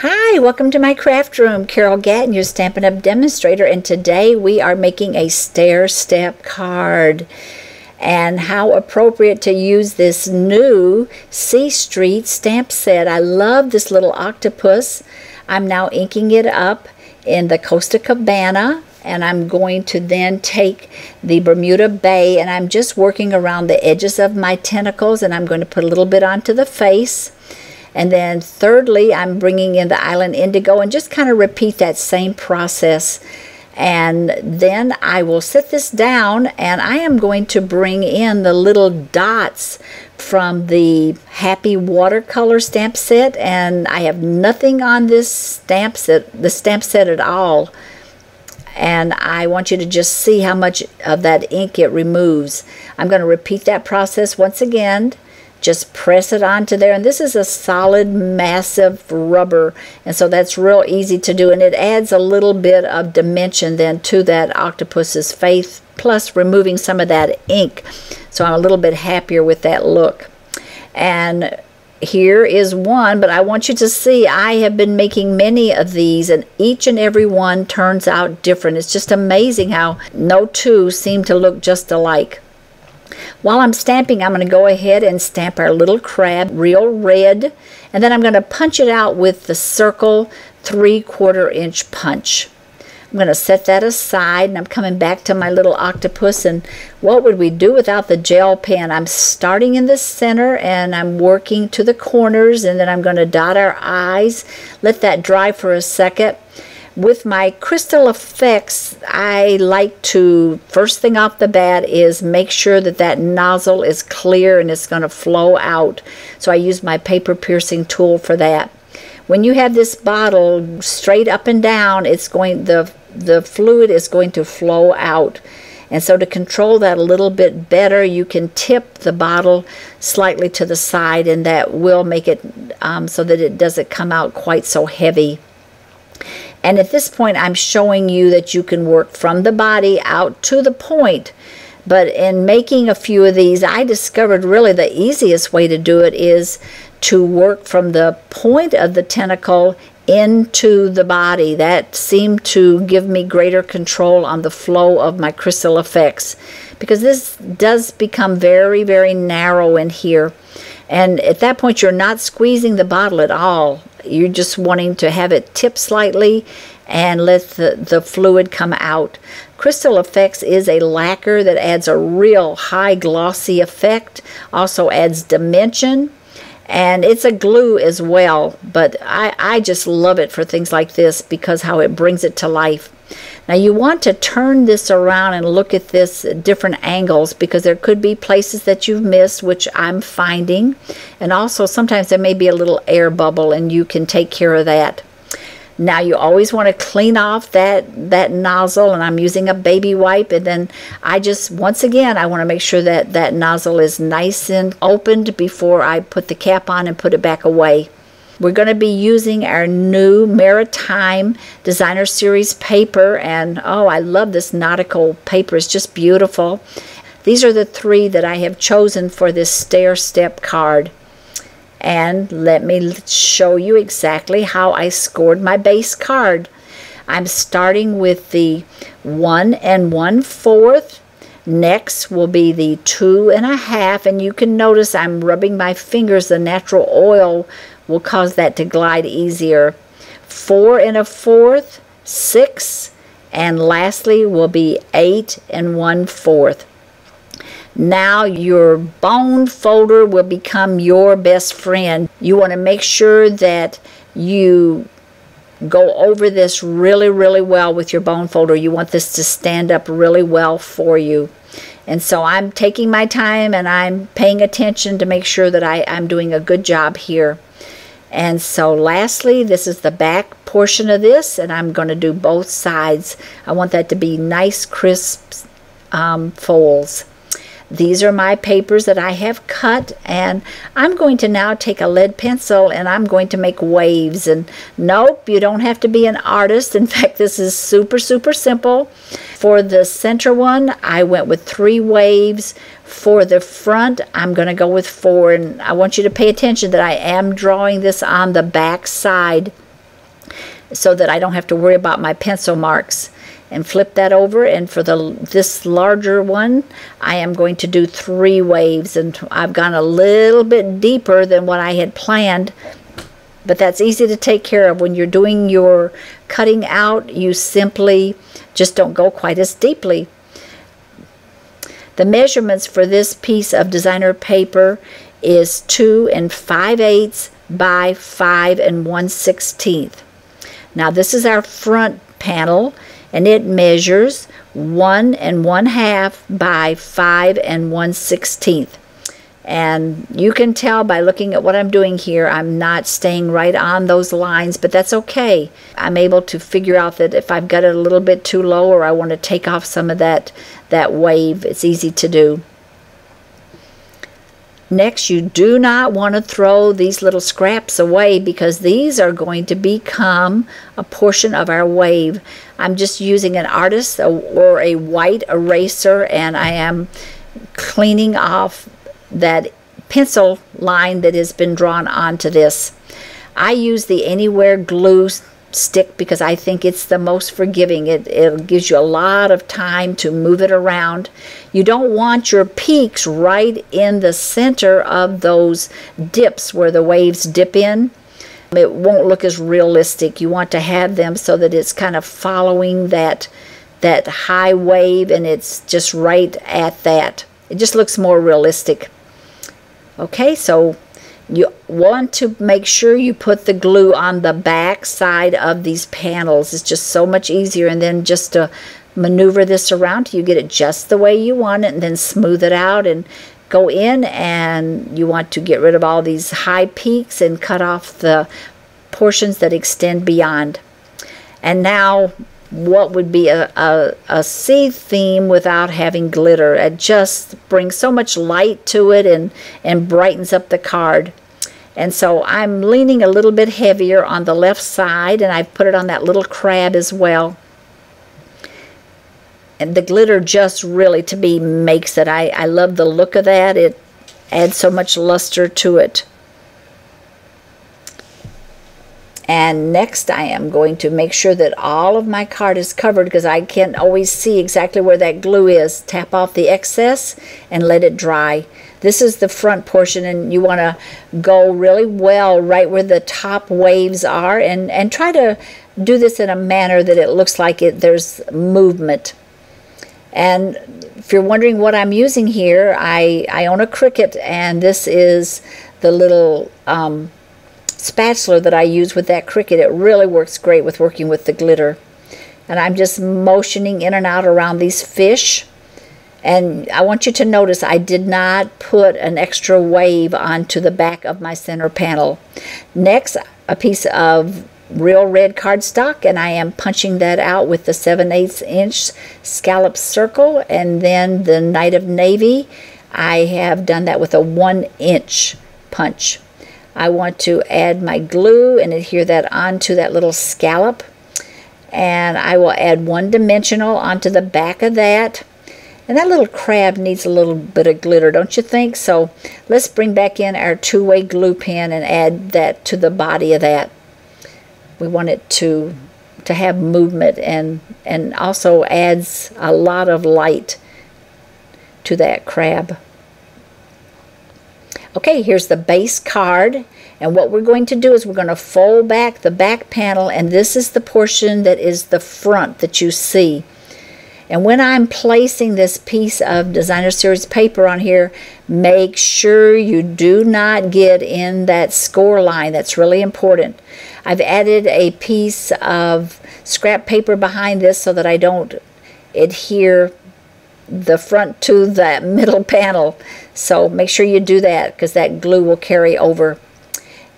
Hi, welcome to my craft room. Carol Gatton, your Stampin' Up! Demonstrator, and today we are making a stair step card. And how appropriate to use this new C Street stamp set. I love this little octopus. I'm now inking it up in the Costa Cabana, and I'm going to then take the Bermuda Bay, and I'm just working around the edges of my tentacles, and I'm going to put a little bit onto the face. And then thirdly, I'm bringing in the Island Indigo and just kind of repeat that same process. And then I will set this down, and I am going to bring in the little dots from the Happy Watercolor stamp set. And I have nothing on this stamp set, at all. And I want you to just see how much of that ink it removes. I'm going to repeat that process once again. Just press it onto there, and this is a solid massive rubber, and so that's real easy to do, and it adds a little bit of dimension then to that octopus's face, plus removing some of that ink, so I'm a little bit happier with that look. And here is one, but I want you to see I have been making many of these, and each and every one turns out different. It's just amazing how no two seem to look just alike. While I'm stamping, I'm going to go ahead and stamp our little crab real red, and then I'm going to punch it out with the circle 3/4 inch punch. I'm going to set that aside, and I'm coming back to my little octopus, and what would we do without the gel pen? I'm starting in the center, and I'm working to the corners, and then I'm going to dot our eyes, let that dry for a second. With my crystal effects, I like to, first thing off the bat, is make sure that that nozzle is clear and it's going to flow out. So I use my paper piercing tool for that. When you have this bottle straight up and down, it's going, the fluid is going to flow out. And so to control that a little bit better, you can tip the bottle slightly to the side, and that will make it so that it doesn't come out quite so heavy. And at this point, I'm showing you that you can work from the body out to the point. But in making a few of these, I discovered really the easiest way to do it is to work from the point of the tentacle into the body. That seemed to give me greater control on the flow of my crystal effects, because this does become very, very narrow in here. And at that point, you're not squeezing the bottle at all. You're just wanting to have it tip slightly and let the fluid come out. Crystal Effects is a lacquer that adds a real high glossy effect, also adds dimension, and it's a glue as well. But I just love it for things like this because how it brings it to life. Now you want to turn this around and look at this at different angles, because there could be places that you've missed, which I'm finding. And also sometimes there may be a little air bubble, and you can take care of that. Now you always want to clean off that nozzle, and I'm using a baby wipe, and then I just, once again, I want to make sure that that nozzle is nice and opened before I put the cap on and put it back away. We're going to be using our new Maritime Designer Series paper, and oh, I love this nautical paper. It's just beautiful. These are the three that I have chosen for this stair step card. And let me show you exactly how I scored my base card. I'm starting with the 1 1/4. Next will be the 2 1/2, and you can notice I'm rubbing my fingers. The natural oil will cause that to glide easier. 4 1/4, 6, and lastly will be 8 1/4. Now your bone folder will become your best friend. You want to make sure that you go over this really, really well with your bone folder. You want this to stand up really well for you. And so I'm taking my time, and I'm paying attention to make sure that I'm doing a good job here. And so lastly, this is the back portion of this, and I'm going to do both sides. I want that to be nice, crisp folds. These are my papers that I have cut, and I'm going to now take a lead pencil and I'm going to make waves. And nope, you don't have to be an artist. In fact, this is super, super simple. For the center one, I went with 3 waves. For the front, I'm going to go with 4, and I want you to pay attention that I am drawing this on the back side. so that I don't have to worry about my pencil marks. And flip that over, and for this larger one, I am going to do 3 waves, and I've gone a little bit deeper than what I had planned, but that's easy to take care of. When you're doing your cutting out, you simply just don't go quite as deeply. The measurements for this piece of designer paper is 2 5/8 by 5 1/16. Now this is our front panel, and it measures 1 1/2 by 5 1/16. And you can tell by looking at what I'm doing here, I'm not staying right on those lines, but that's okay. I'm able to figure out that if I've got it a little bit too low, or I want to take off some of that wave, it's easy to do. Next, you do not want to throw these little scraps away, because these are going to become a portion of our wave. I'm just using an artist or a white eraser, and I am cleaning off that pencil line that has been drawn onto this. I use the Anywhere glue stick because I think it's the most forgiving. It gives you a lot of time to move it around. You don't want your peaks right in the center of those dips where the waves dip in. It won't look as realistic. You want to have them so that it's kind of following that high wave, and it's just right at that. It just looks more realistic. Okay, so you want to make sure you put the glue on the back side of these panels. It's just so much easier, and then just to maneuver this around till you get it just the way you want it, and then smooth it out and go in, and you want to get rid of all these high peaks and cut off the portions that extend beyond. And now, what would be a sea theme without having glitter? It just brings so much light to it and brightens up the card. And so I'm leaning a little bit heavier on the left side, and I've put it on that little crab as well. And the glitter just really, to me, makes it. I love the look of that. It adds so much luster to it. And next I am going to make sure that all of my card is covered, because I can't always see exactly where that glue is. Tap off the excess and let it dry. This is the front portion, and you want to go really well right where the top waves are, and try to do this in a manner that it looks like there's movement. And if you're wondering what I'm using here, I own a Cricut, and this is the little spatula that I use with that Cricut. It really works great with working with the glitter. And I'm just motioning in and out around these fish. And I want you to notice I did not put an extra wave onto the back of my center panel. Next, a piece of real red cardstock, and I am punching that out with the 7/8 inch scallop circle, and then the Night of Navy, I have done that with a 1 inch punch. I want to add my glue and adhere that onto that little scallop, and I will add 1 dimensional onto the back of that. And that little crab needs a little bit of glitter, don't you think? So let's bring back in our 2-way glue pen and add that to the body of that. We want it to have movement, and also adds a lot of light to that crab. Okay, here's the base card, and what we're going to do is we're going to fold back the back panel, and this is the portion that is the front that you see. And when I'm placing this piece of Designer Series paper on here, make sure you do not get in that score line. That's really important. I've added a piece of scrap paper behind this so that I don't adhere the front to that middle panel. So make sure you do that, because that glue will carry over.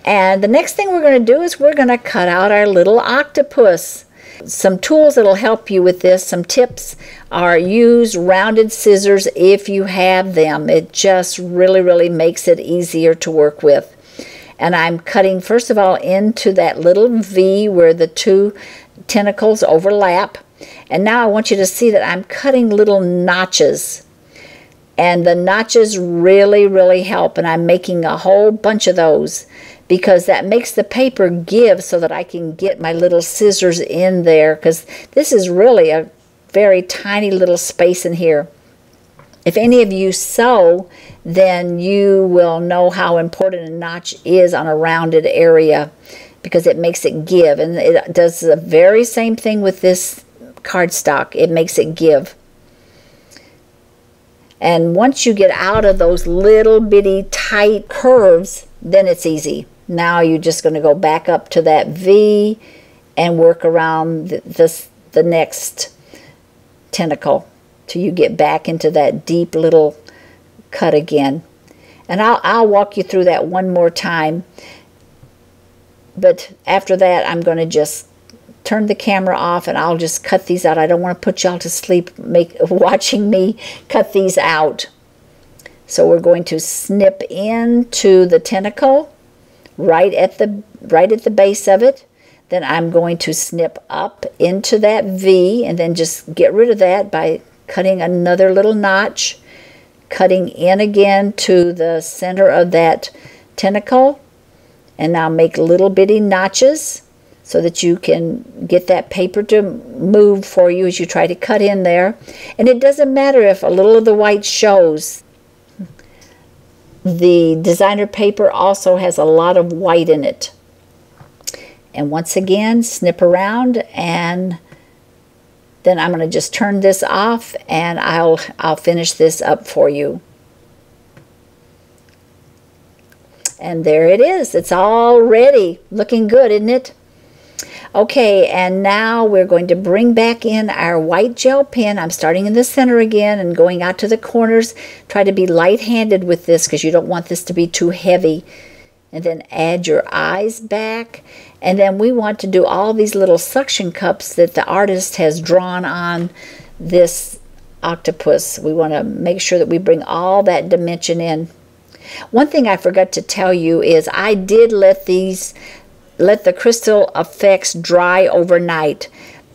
And the next thing we're going to do is we're going to cut out our little octopus. Some tools that will help you with this, some tips, are use rounded scissors if you have them. It just really makes it easier to work with. And I'm cutting first of all into that little V where the 2 tentacles overlap. And now I want you to see that I'm cutting little notches. And the notches really help, and I'm making a whole bunch of those, because that makes the paper give so that I can get my little scissors in there, because this is really a very tiny little space in here. If any of you sew, then you will know how important a notch is on a rounded area, because it makes it give. And it does the very same thing with this cardstock. It makes it give. And once you get out of those little bitty tight curves, then it's easy. Now you're just going to go back up to that V and work around the next tentacle till you get back into that deep little cut again. And I'll walk you through that one more time. But after that, I'm going to just turn the camera off and I'll just cut these out. I don't want to put y'all to sleep watching me cut these out. So we're going to snip into the tentacle right at the base of it. Then I'm going to snip up into that V and then just get rid of that by cutting another little notch, cutting in again to the center of that tentacle, and now make little bitty notches so that you can get that paper to move for you as you try to cut in there. And it doesn't matter if a little of the white shows. The designer paper also has a lot of white in it. And once again, snip around, and then I'm going to just turn this off and I'll finish this up for you. And there it is. It's all ready. Looking good, isn't it? Okay, and now we're going to bring back in our white gel pen. I'm starting in the center again and going out to the corners. Try to be light-handed with this because you don't want this to be too heavy. And then add your eyes back. And then we want to do all these little suction cups that the artist has drawn on this octopus. We want to make sure that we bring all that dimension in. One thing I forgot to tell you is I did let the crystal effects dry overnight.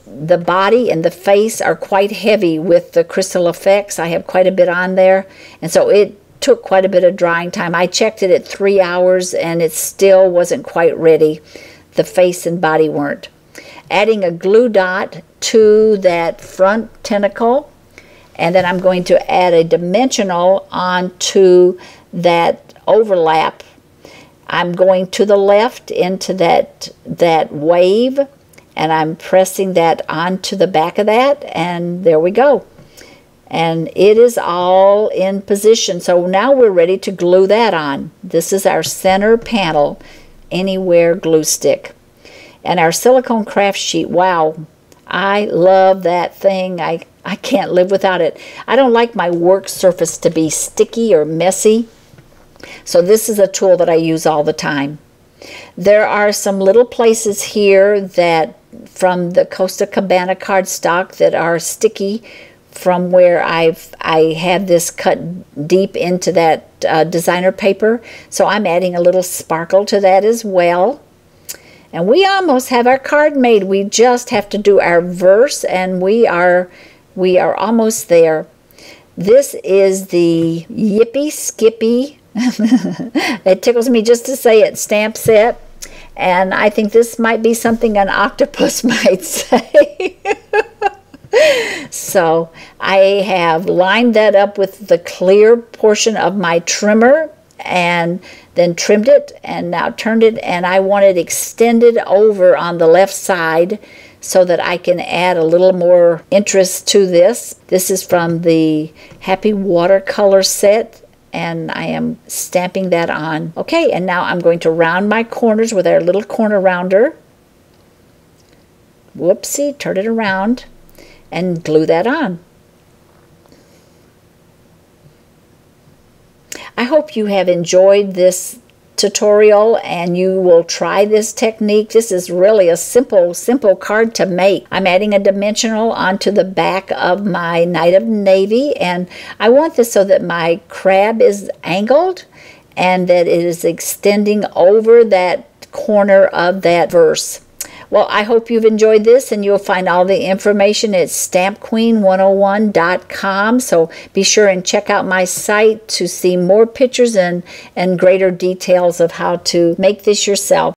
The body and the face are quite heavy with the crystal effects. I have quite a bit on there, and so it took quite a bit of drying time. I checked it at 3 hours and it still wasn't quite ready. The face and body weren't. Adding a glue dot to that front tentacle, and then I'm going to add a dimensional onto that overlap. I'm going to the left into that wave, and I'm pressing that onto the back of that, and there we go. And it is all in position. So now we're ready to glue that on. This is our center panel anywhere glue stick. And our silicone craft sheet, wow, I love that thing. I can't live without it. I don't like my work surface to be sticky or messy. So this is a tool that I use all the time. There are some little places here that from the Costa Cabana cardstock that are sticky from where I have this cut deep into that designer paper. So I'm adding a little sparkle to that as well. And we almost have our card made. We just have to do our verse, and we are almost there. This is the Yippee Skippy. It tickles me just to say it, stamp set. And I think this might be something an octopus might say. So I have lined that up with the clear portion of my trimmer and then trimmed it and now turned it, and I want it extended over on the left side so that I can add a little more interest to this. This is from the Happy Watercolor set, and I am stamping that on. Okay, and now I'm going to round my corners with our little corner rounder. Whoopsie, turn it around and glue that on. I hope you have enjoyed this tutorial and you will try this technique. This is really a simple card to make. I'm adding a dimensional onto the back of my Night of Navy, and I want this so that my crab is angled and that it is extending over that corner of that verse. Well, I hope you've enjoyed this, and you'll find all the information at stampqueen101.com. So be sure and check out my site to see more pictures and greater details of how to make this yourself.